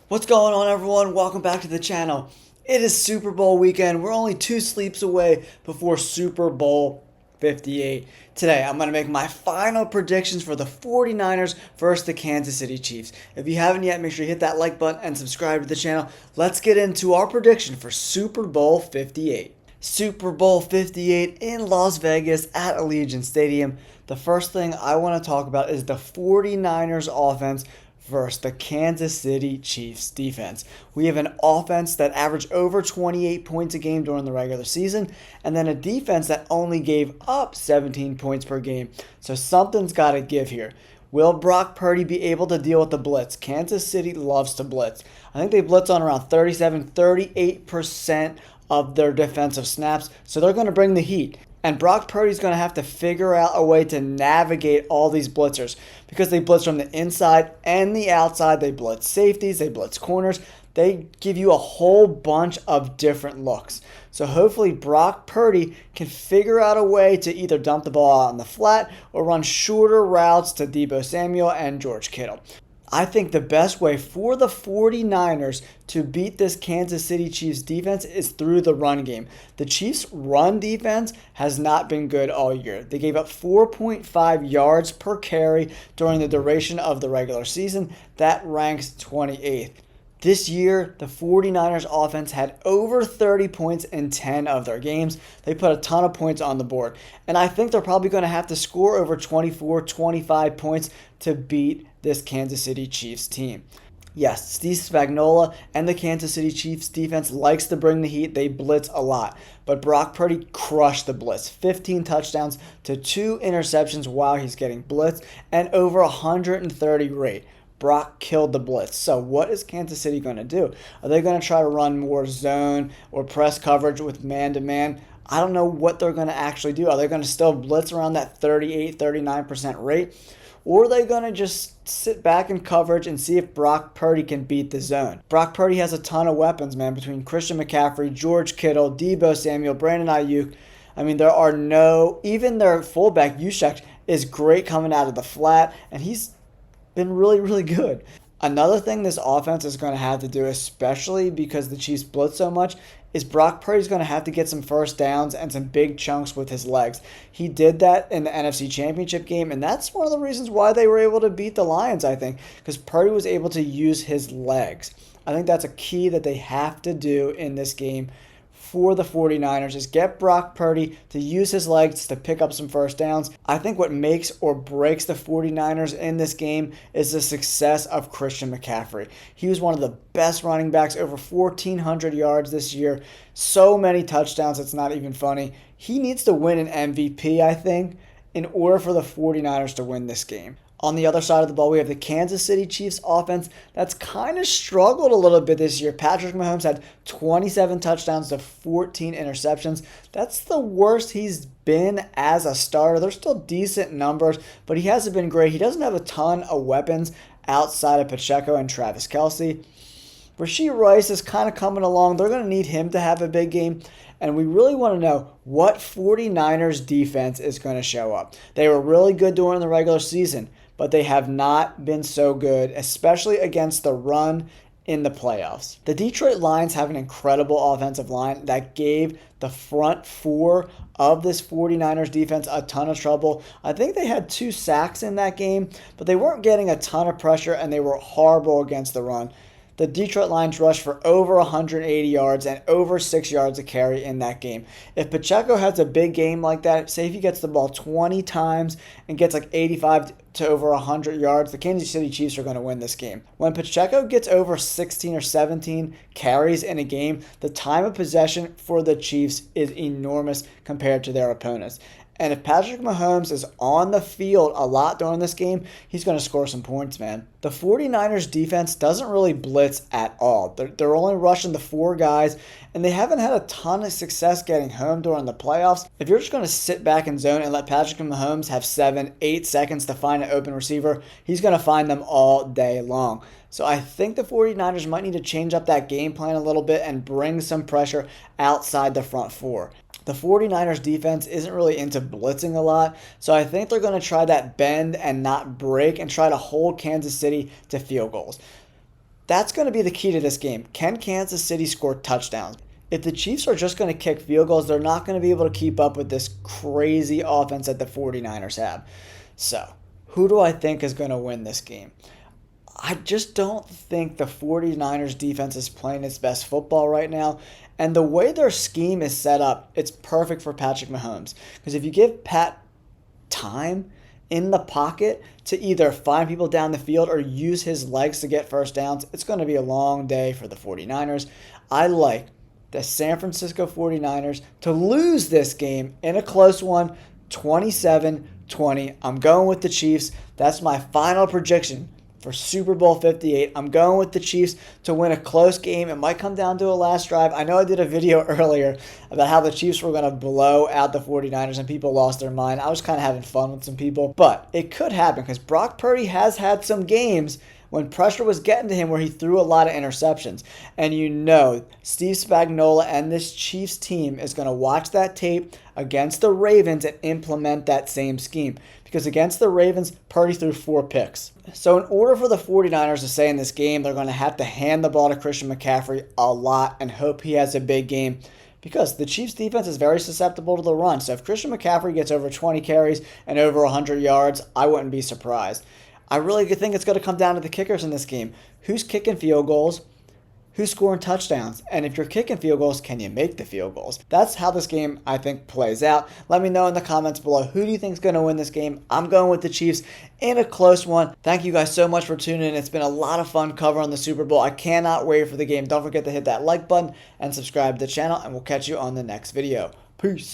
What's going on, everyone? Welcome back to the channel. It is Super Bowl weekend. We're only 2 sleeps away before Super Bowl 58. Today, I'm going to make my final predictions for the 49ers versus the Kansas City Chiefs. If you haven't yet, make sure you hit that like button and subscribe to the channel. Let's get into our prediction for Super Bowl 58. Super Bowl 58 in Las Vegas at Allegiant Stadium. The first thing I want to talk about is the 49ers offense versus the Kansas City Chiefs defense. We have an offense that averaged over 28 points a game during the regular season, and then a defense that only gave up 17 points per game. So something's got to give here. Will Brock Purdy be able to deal with the blitz? Kansas City loves to blitz. I think they blitz on around 38% of their defensive snaps, so they're going to bring the heat. And Brock Purdy's going to have to figure out a way to navigate all these blitzers because they blitz from the inside and the outside. They blitz safeties, they blitz corners. They give you a whole bunch of different looks. So hopefully Brock Purdy can figure out a way to either dump the ball out on the flat or run shorter routes to Deebo Samuel and George Kittle. I think the best way for the 49ers to beat this Kansas City Chiefs defense is through the run game. The Chiefs' run defense has not been good all year. They gave up 4.5 yards per carry during the duration of the regular season. That ranks 28th. This year, the 49ers offense had over 30 points in 10 of their games. They put a ton of points on the board. And I think they're probably going to have to score over 24, 25 points to beat this Kansas City Chiefs team. Yes, Steve Spagnuolo and the Kansas City Chiefs defense likes to bring the heat. They blitz a lot. But Brock Purdy crushed the blitz. 15 touchdowns to 2 interceptions while he's getting blitzed and over 130 rate. Brock killed the blitz. So what is Kansas City going to do? Are they going to try to run more zone or press coverage with man-to-man? I don't know what they're going to actually do. Are they going to still blitz around that 38, 39% rate? Or are they going to just sit back in coverage and see if Brock Purdy can beat the zone? Brock Purdy has a ton of weapons, man, between Christian McCaffrey, George Kittle, Deebo Samuel, Brandon Ayuk. I mean, there are no... Even their fullback, Juszczyk, is great coming out of the flat, and he's been really, really good. Another thing this offense is going to have to do, especially because the Chiefs blitz so much, is Brock Purdy's going to have to get some first downs and some big chunks with his legs. He did that in the NFC Championship game, and that's one of the reasons why they were able to beat the Lions, I think, because Purdy was able to use his legs. I think that's a key that they have to do in this game for the 49ers is get Brock Purdy to use his legs to pick up some first downs. I think what makes or breaks the 49ers in this game is the success of Christian McCaffrey. He was one of the best running backs, over 1,400 yards this year. So many touchdowns, it's not even funny. He needs to win an MVP, I think, in order for the 49ers to win this game. On the other side of the ball, we have the Kansas City Chiefs offense that's kind of struggled a little bit this year. Patrick Mahomes had 27 touchdowns to 14 interceptions. That's the worst he's been as a starter. They're still decent numbers, but he hasn't been great. He doesn't have a ton of weapons outside of Pacheco and Travis Kelce. Rashee Rice is kind of coming along. They're going to need him to have a big game. And we really want to know what 49ers defense is going to show up. They were really good during the regular season, but they have not been so good, especially against the run in the playoffs. The Detroit Lions have an incredible offensive line that gave the front four of this 49ers defense a ton of trouble. I think they had 2 sacks in that game, but they weren't getting a ton of pressure, and they were horrible against the run. The Detroit Lions rushed for over 180 yards and over 6 yards a carry in that game. If Pacheco has a big game like that, say if he gets the ball 20 times and gets like 85 to over 100 yards, the Kansas City Chiefs are going to win this game. When Pacheco gets over 16 or 17 carries in a game, the time of possession for the Chiefs is enormous compared to their opponents. And if Patrick Mahomes is on the field a lot during this game, he's going to score some points, man. The 49ers defense doesn't really blitz at all. They're only rushing the 4 guys, and they haven't had a ton of success getting home during the playoffs. If you're just going to sit back in zone and let Patrick Mahomes have 7, 8 seconds to find an open receiver, he's going to find them all day long. So I think the 49ers might need to change up that game plan a little bit and bring some pressure outside the front 4. The 49ers defense isn't really into blitzing a lot, so I think they're going to try that bend and not break and try to hold Kansas City to field goals. That's going to be the key to this game. Can Kansas City score touchdowns? If the Chiefs are just going to kick field goals, they're not going to be able to keep up with this crazy offense that the 49ers have. So, who do I think is going to win this game? I just don't think the 49ers defense is playing its best football right now. And the way their scheme is set up, it's perfect for Patrick Mahomes. Because if you give Pat time in the pocket to either find people down the field or use his legs to get first downs, it's going to be a long day for the 49ers. I like the San Francisco 49ers to lose this game in a close one, 27-20. I'm going with the Chiefs. That's my final prediction for Super Bowl 58. I'm going with the Chiefs to win a close game. It might come down to a last drive. I know I did a video earlier about how the Chiefs were going to blow out the 49ers and people lost their mind. I was kind of having fun with some people, but it could happen because Brock Purdy has had some games when pressure was getting to him where he threw a lot of interceptions. And you know, Steve Spagnuolo and this Chiefs team is going to watch that tape against the Ravens and implement that same scheme. Because against the Ravens, Purdy threw 4 picks. So in order for the 49ers to stay in this game, they're going to have to hand the ball to Christian McCaffrey a lot and hope he has a big game. Because the Chiefs' defense is very susceptible to the run. So if Christian McCaffrey gets over 20 carries and over 100 yards, I wouldn't be surprised. I really think it's going to come down to the kickers in this game. Who's kicking field goals? Who's scoring touchdowns? And if you're kicking field goals, can you make the field goals? That's how this game, I think, plays out. Let me know in the comments below, who do you think is going to win this game? I'm going with the Chiefs in a close one. Thank you guys so much for tuning in. It's been a lot of fun covering the Super Bowl. I cannot wait for the game. Don't forget to hit that like button and subscribe to the channel, and we'll catch you on the next video. Peace.